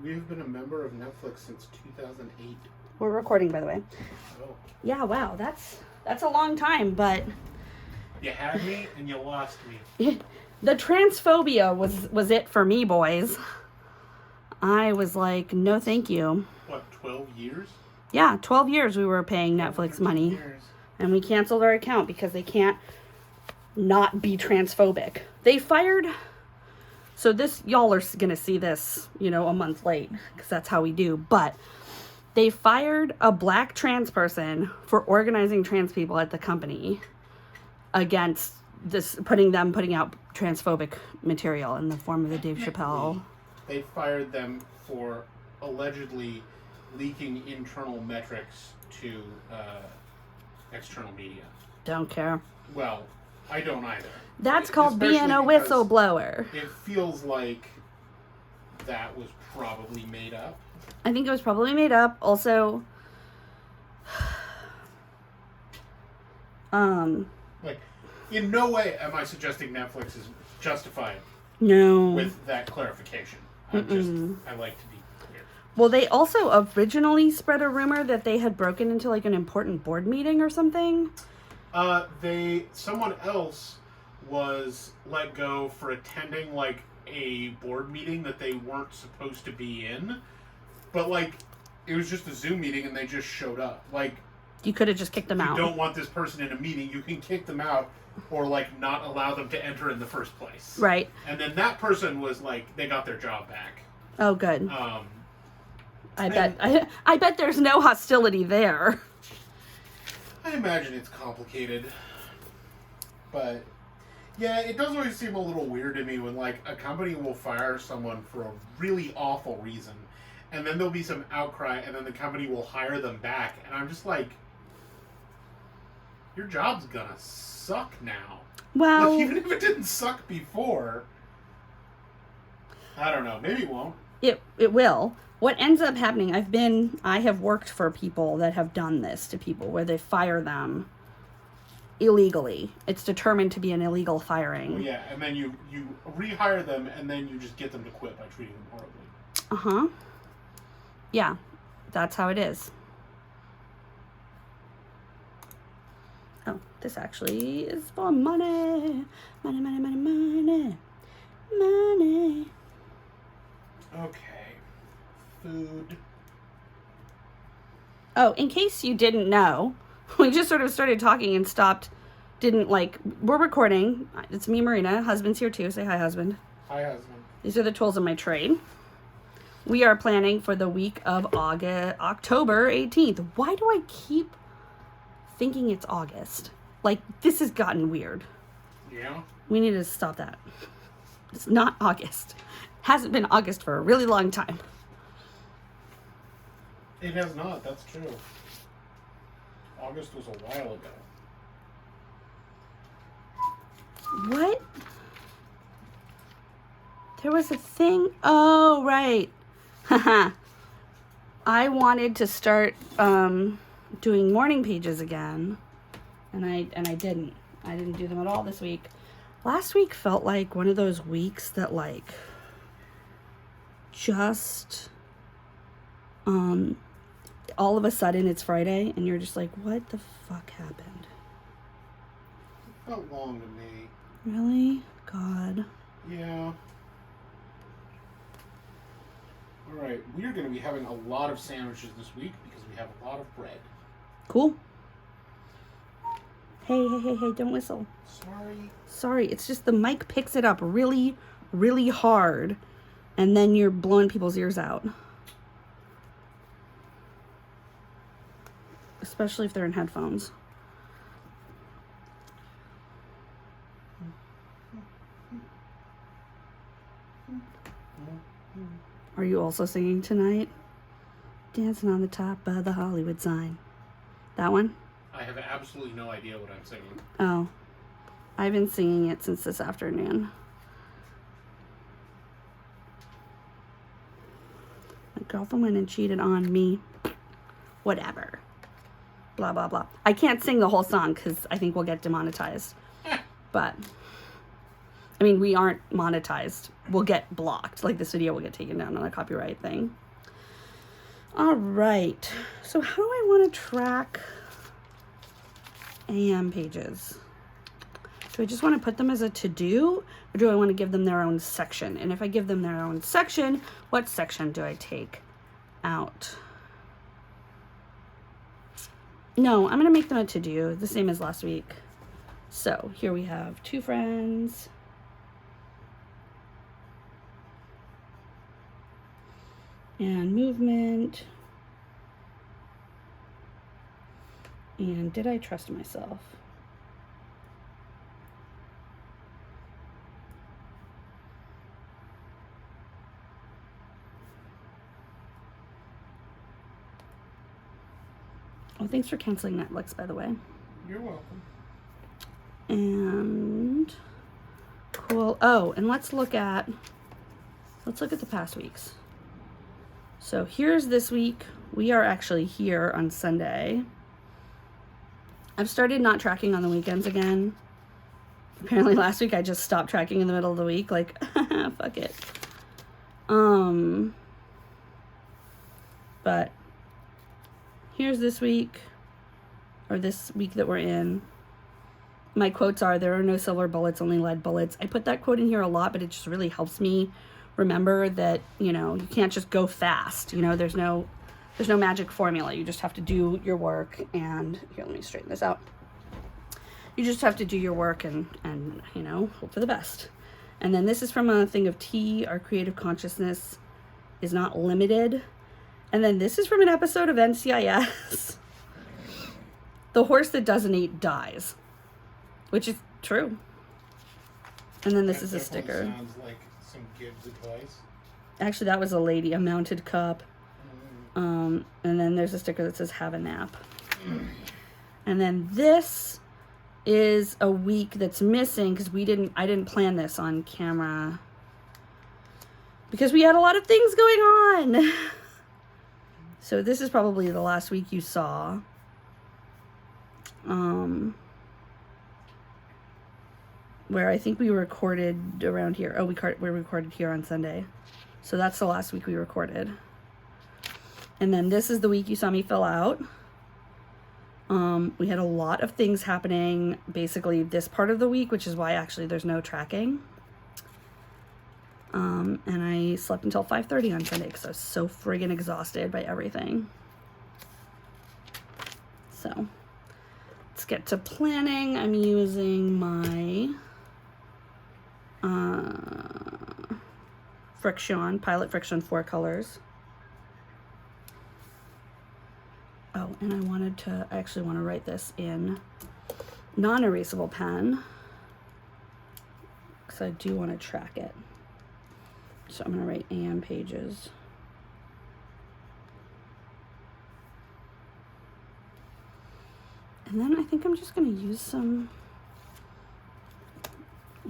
We have been a member of Netflix since 2008. We're recording, by the way. Oh. Yeah, wow, that's a long time, but... You had me and you lost me. The transphobia was it for me, boys. I was like, no thank you. What, 12 years? Yeah, 12 years we were paying Netflix money. Years. And we canceled our account because they can't not be transphobic. They fired... So this, y'all are going to see this, a month late. Because that's how we do. But they fired a black trans person for organizing trans people at the company against this, putting out transphobic material in the form of the Dave Chappelle. They fired them for allegedly leaking internal metrics to external media. Don't care. Well, I don't either. That's called being a whistleblower. It feels like that was probably made up. I think it was probably made up. Also, like, in no way am I suggesting Netflix is justified no. with that clarification. I like to be clear. Well, they also originally spread a rumor that they had broken into like an important board meeting or something. Someone else was let go for attending like a board meeting that they weren't supposed to be in, but like it was just a Zoom meeting and they just showed up. Like, you could have just kicked them out. If you don't want this person in a meeting, you can kick them out or like not allow them to enter in the first place. Right. And then that person was like, they got their job back. Oh, good. I bet there's no hostility there. I imagine it's complicated, but yeah, it does always seem a little weird to me when like a company will fire someone for a really awful reason, and then there'll be some outcry, and then the company will hire them back, and I'm just like, your job's gonna suck now. Well, like, even if it didn't suck before, I don't know, maybe it won't. It will. What ends up happening, I have worked for people that have done this to people where they fire them illegally. It's determined to be an illegal firing. Well, yeah, and then you rehire them and then you just get them to quit by treating them horribly. Uh-huh. Yeah, that's how it is. Oh, this actually is for money. Money, money, money, money. Money. Okay. Food. Oh, in case you didn't know, we just sort of started talking and stopped. We're recording. It's me, Marina. Husband's here too. Say hi, husband. Hi, husband. These are the tools of my trade. We are planning for the week of October 18th. Why do I keep thinking it's August? Like, this has gotten weird. Yeah? We need to stop that. It's not August. Hasn't been August for a really long time. It has not, that's true. August was a while ago. What? There was a thing. Oh, right. Haha. I wanted to start doing morning pages again. And I didn't. I didn't do them at all this week. Last week felt like one of those weeks that like just all of a sudden it's Friday and you're just like, what the fuck happened? It felt long to me. Really? God. Yeah. Alright, we are going to be having a lot of sandwiches this week because we have a lot of bread. Cool. Hey, don't whistle. Sorry. It's just the mic picks it up really, really hard and then you're blowing people's ears out. Especially if they're in headphones. Are you also singing tonight? Dancing on the top of the Hollywood sign. That one? I have absolutely no idea what I'm singing. Oh. I've been singing it since this afternoon. My girlfriend went and cheated on me. Whatever. Blah, blah, blah. I can't sing the whole song because I think we'll get demonetized. But I mean, we aren't monetized. We'll get blocked. Like, this video will get taken down on a copyright thing. All right. So how do I want to track AM pages? Do I just want to put them as a to-do, or do I want to give them their own section? And if I give them their own section, what section do I take out? No, I'm going to make them a to-do, the same as last week. So here we have 2 friends. And movement. And did I trust myself? Oh, thanks for canceling Netflix, by the way. You're welcome. And cool. Oh, and let's look at the past weeks. So here's this week. We are actually here on Sunday. I've started not tracking on the weekends again. Apparently last week I just stopped tracking in the middle of the week. Like, fuck it. But here's this week, or this week that we're in. My quotes are, there are no silver bullets, only lead bullets. I put that quote in here a lot, but it just really helps me remember that, you know, you can't just go fast. You know, there's no magic formula. You just have to do your work. And here, let me straighten this out. You just have to do your work and you know, hope for the best. And then this is from a thing of tea. Our creative consciousness is not limited. And then this is from an episode of NCIS. The horse that doesn't eat dies, which is true. And then this is a sticker. Sounds like some Gibbs advice. Actually, that was a lady, a mounted cup. And then there's a sticker that says have a nap. And then this is a week that's missing because I didn't plan this on camera because we had a lot of things going on. So this is probably the last week you saw. Where I think we recorded around here. Oh, we recorded here on Sunday. So that's the last week we recorded. And then this is the week you saw me fill out. We had a lot of things happening basically this part of the week, which is why actually there's no tracking. And I slept until 5:30 on Sunday because I was so friggin' exhausted by everything. So let's get to planning. I'm using my Pilot Friction 4 colors. Oh, and I actually want to write this in non-erasable pen because I do want to track it. So I'm going to write AM pages. And then I think I'm just going to use I'm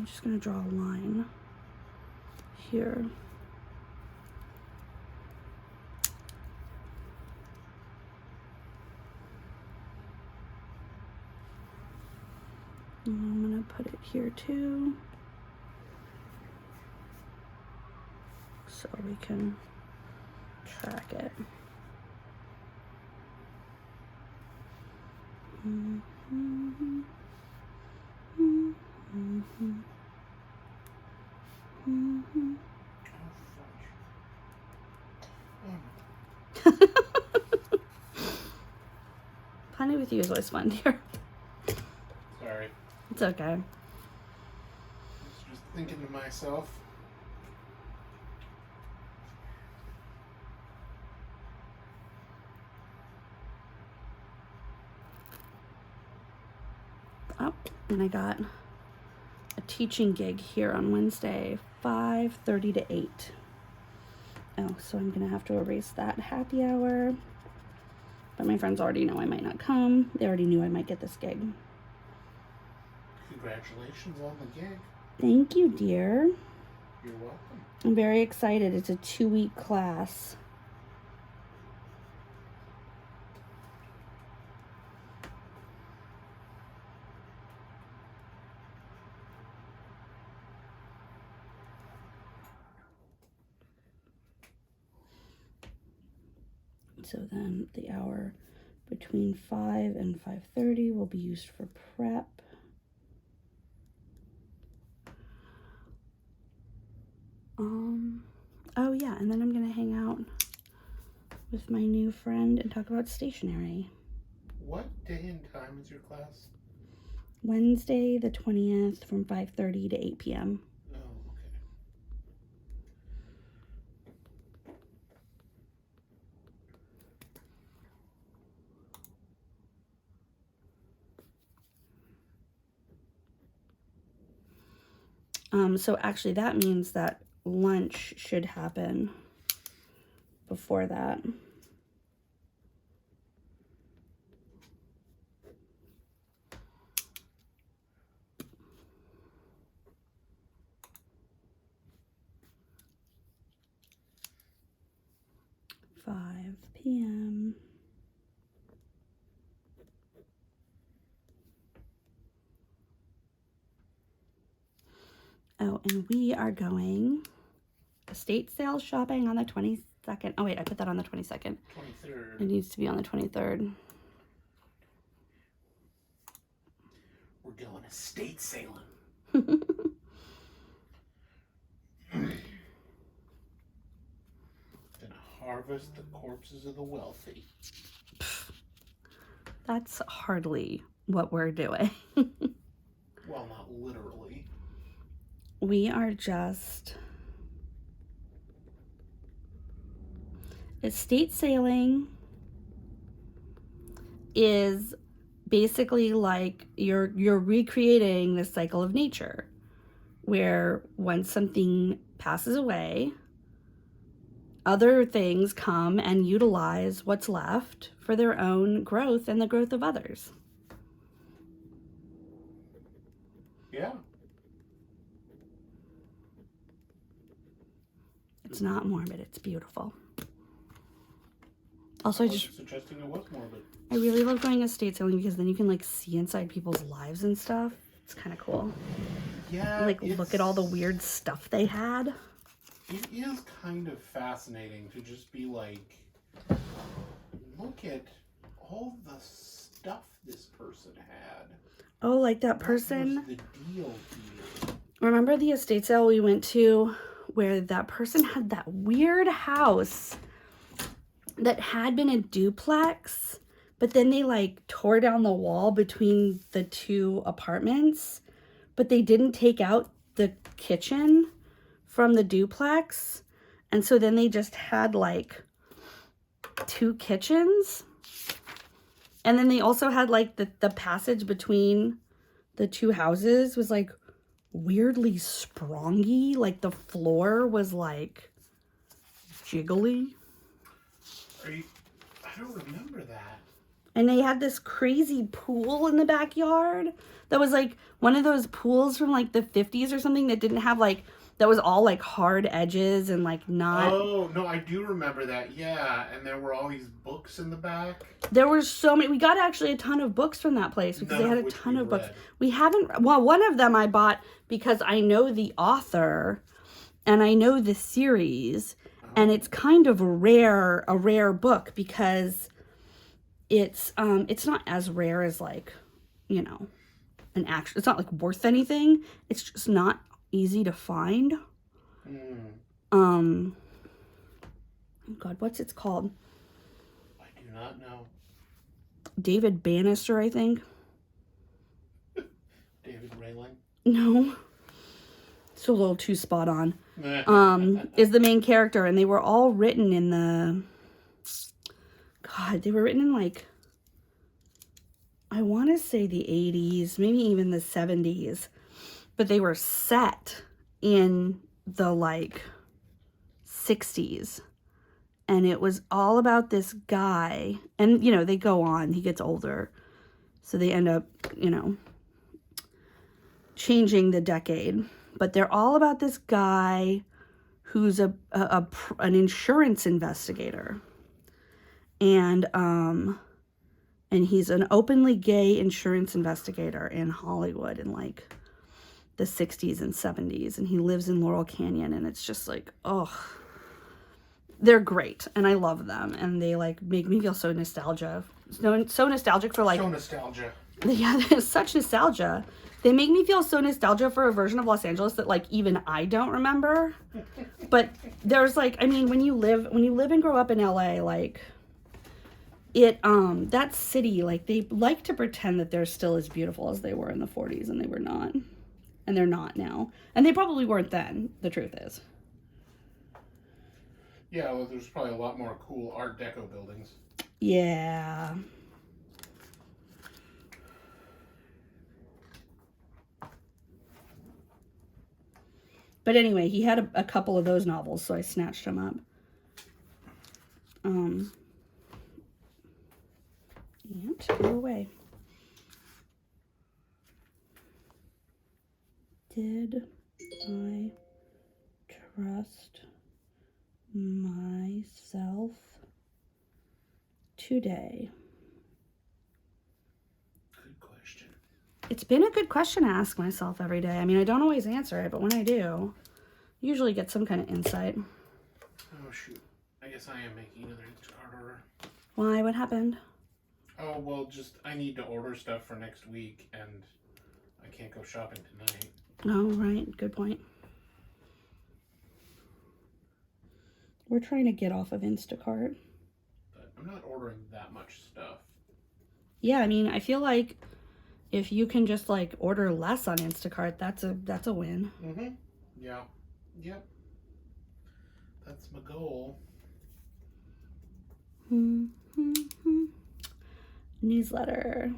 just going to draw a line here. And I'm going to put it here too, so we can track it. Funny with you is always fun, dear. Sorry. It's okay. I was just thinking to myself. Oh, and I got a teaching gig here on Wednesday, 5:30 to 8. Oh, so I'm gonna have to erase that happy hour. But my friends already know I might not come. They already knew I might get this gig. Congratulations on the gig. Thank you, dear. You're welcome. I'm very excited. It's a 2-week class. So then the hour between 5 and 5:30 will be used for prep. Oh yeah, and then I'm gonna hang out with my new friend and talk about stationery. What day and time is your class? Wednesday the 20th from 5:30 to 8 p.m. Oh, okay. So actually that means that lunch should happen before that. p.m. Oh, and we are going estate sales shopping on the 22nd. Oh, wait, I put that on the 22nd. 23rd. It needs to be on the 23rd. We're going estate sailing. Gonna harvest the corpses of the wealthy. That's hardly what we're doing. Well, not literally. We are just estate sailing is basically like you're recreating the cycle of nature, where once something passes away, other things come and utilize what's left for their own growth and the growth of others. Yeah. It's not morbid, it's beautiful. Also, I was suggesting it was morbid. I really love going estate sailing because then you can like see inside people's lives and stuff. It's kind of cool. Yeah. Like look at all the weird stuff they had. It is kind of fascinating to just be like, look at all the stuff this person had. Oh, like that person. What was the deal here? Remember the estate sale we went to where that person had that weird house that had been a duplex, but then they like tore down the wall between the two apartments, but they didn't take out the kitchen from the duplex. And so then they just had like 2 kitchens. And then they also had like the passage between the 2 houses was like weirdly sprongy. Like the floor was like jiggly. I don't remember that. And they had this crazy pool in the backyard that was like one of those pools from like the 50s or something that didn't have like, that was all like hard edges and like not. Oh, no, I do remember that. Yeah. And there were all these books in the back. There were so many. We got actually a ton of books from that place because they had a ton of books. Read. We haven't, well, one of them I bought because I know the author and I know the series. And it's kind of a rare book because it's not as rare as like, you know, an actual, it's not like worth anything. It's just not easy to find. Oh God, what's it called? I do not know. David Bannister, I think. David Rayling? No. It's a little too spot on. Is the main character, and they were all written in the, God, they were written in like, I want to say the 80s, maybe even the 70s, but they were set in the like 60s. And it was all about this guy, and you know, they go on, he gets older, so they end up, you know, changing the decade. But they're all about this guy who's an insurance investigator. And he's an openly gay insurance investigator in Hollywood in like the 60s and 70s. And he lives in Laurel Canyon. And it's just like, oh, they're great, and I love them, and they like make me feel so nostalgia. So nostalgic for like So nostalgia. yeah, there's such nostalgia. They make me feel so nostalgia for a version of Los Angeles that like even I don't remember. But there's like, I mean, when you live and grow up in LA, like that city, like they like to pretend that they're still as beautiful as they were in the 40s, and they were not. And they're not now. And they probably weren't then, the truth is. Yeah, well, there's probably a lot more cool Art Deco buildings. Yeah. But anyway, he had a couple of those novels, so I snatched them up. And go away. Did I trust myself today? Good question. It's been a good question to ask myself every day. I mean, I don't always answer it, but when I do, I usually get some kind of insight. Oh, shoot. I guess I am making another Instacart order. Why? What happened? Oh, well, just I need to order stuff for next week, and I can't go shopping tonight. Oh, right. Good point. We're trying to get off of Instacart. But I'm not ordering that much stuff. Yeah, I mean, I feel like if you can just like order less on Instacart, that's a win. Mm-hmm. Yeah. Yep. That's my goal. Newsletter.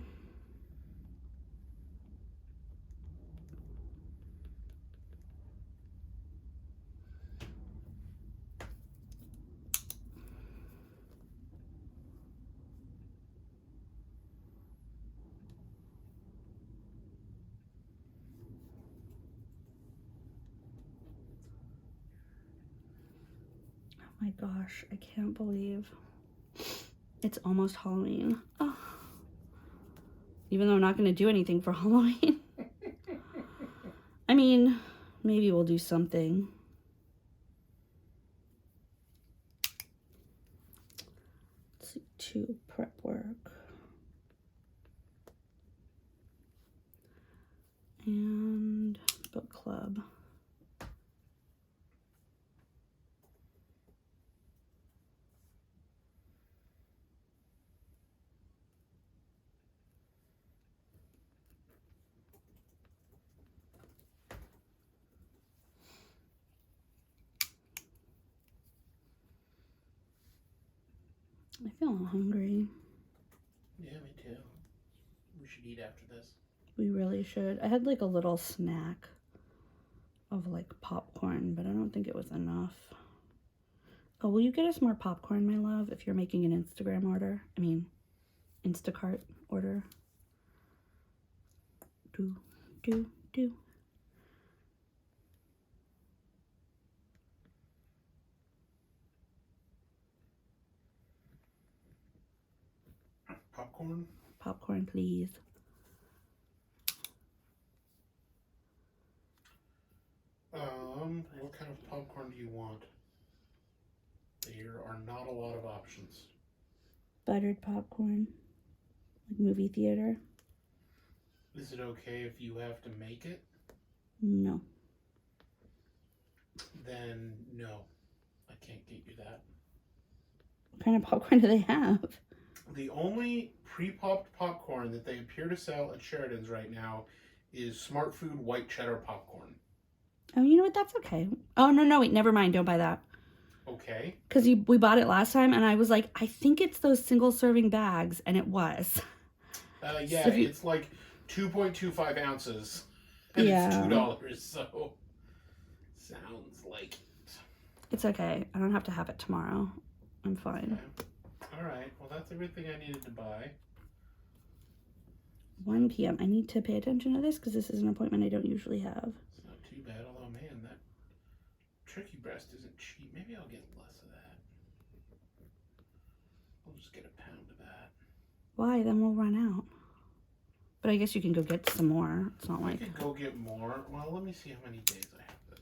Oh my gosh, I can't believe it's almost Halloween. Oh. Even though I'm not going to do anything for Halloween. I mean, maybe we'll do something. Let's see, 2 prep work. And book club. I feel hungry. Yeah, me too. We should eat after this. We really should. I had like a little snack of like popcorn, but I don't think it was enough. Oh, will you get us more popcorn, my love, if you're making an Instagram order? I mean, Instacart order. Do. Popcorn? Popcorn, please. What kind of popcorn do you want? There are not a lot of options. Buttered popcorn. Like movie theater. Is it okay if you have to make it? No. Then no, I can't get you that. What kind of popcorn do they have? The only pre-popped popcorn that they appear to sell at Sheridan's right now is Smart Food white cheddar popcorn. Oh, you know what? That's okay. Oh, no, wait, never mind. Don't buy that. Okay. Because we bought it last time, and I was like, I think it's those single-serving bags, and it was. Yeah, So it's like 2.25 ounces, and it's $2, so sounds like it. It's okay. I don't have to have it tomorrow. I'm fine. Okay. All right. Well, that's everything I needed to buy. 1 p.m. I need to pay attention to this because this is an appointment I don't usually have. It's not too bad, although, man, that turkey breast isn't cheap. Maybe I'll get less of that. I'll just get a pound of that. Why? Then we'll run out. But I guess you can go get some more. It's not like... I could go get more. Well, let me see how many days I have this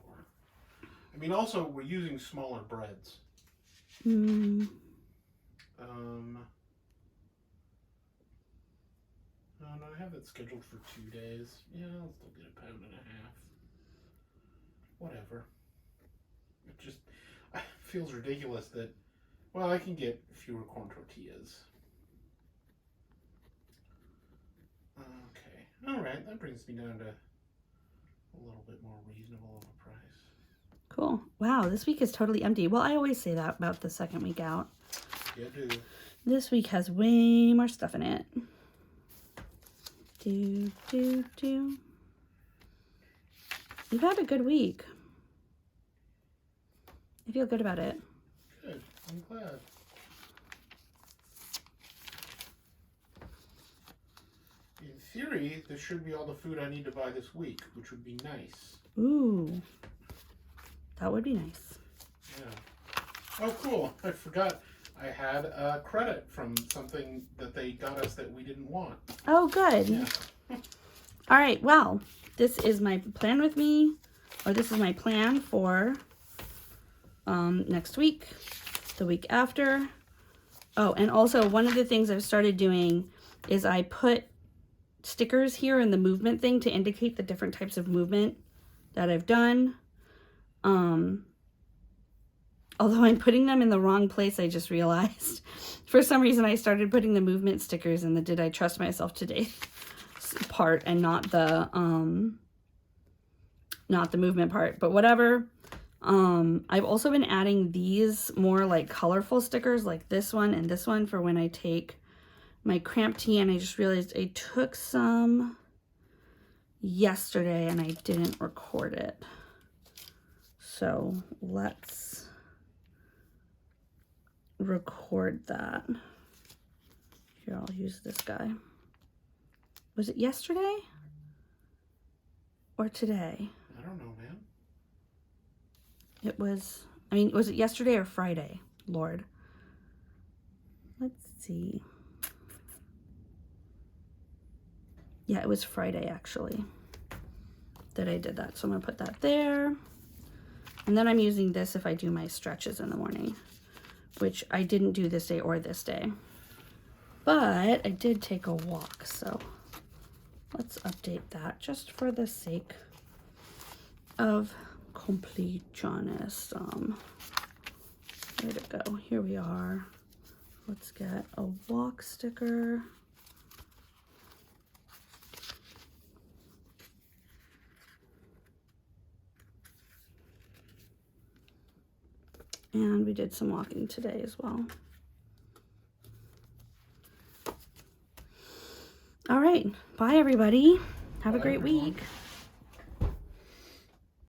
for. I mean, also, we're using smaller breads. Oh no, I have it scheduled for 2 days. Yeah, I'll still get a pound and a half. Whatever. It just feels ridiculous that, well, I can get fewer corn tortillas. Okay. Alright, that brings me down to a little bit more reasonable of a price. Cool. Wow, this week is totally empty. Well, I always say that about the second week out. Yeah, dude. This week has way more stuff in it. You've had a good week. I feel good about it. Good. I'm glad. In theory, this should be all the food I need to buy this week, which would be nice. Ooh. That would be nice. Yeah. Oh, cool. I forgot. I had a credit from something that they got us that we didn't want. Oh, good. Yeah. All right. Well, this is my plan with me, or this is my plan for next week, the week after. Oh, and also one of the things I've started doing is I put stickers here in the movement thing to indicate the different types of movement that I've done. Although I'm putting them in the wrong place, I just realized. For some reason, I started putting the movement stickers in the "Did I Trust Myself Today" part and not the movement part. But whatever. I've also been adding these more like colorful stickers, like this one and this one, for when I take my cramp tea. And I just realized I took some yesterday and I didn't record it. So let's record that. Here, I'll use this guy. Was it yesterday or today? I don't know, man. It was, I mean, was it yesterday or Friday? Lord. Let's see. Yeah, it was Friday actually that I did that. So I'm gonna put that there. And then I'm using this if I do my stretches in the morning, which I didn't do this day or this day. But I did take a walk, so let's update that just for the sake of completeness. Where'd it go? Here we are. Let's get a walk sticker. And we did some walking today as well. All right. Bye, everybody. Have a great week.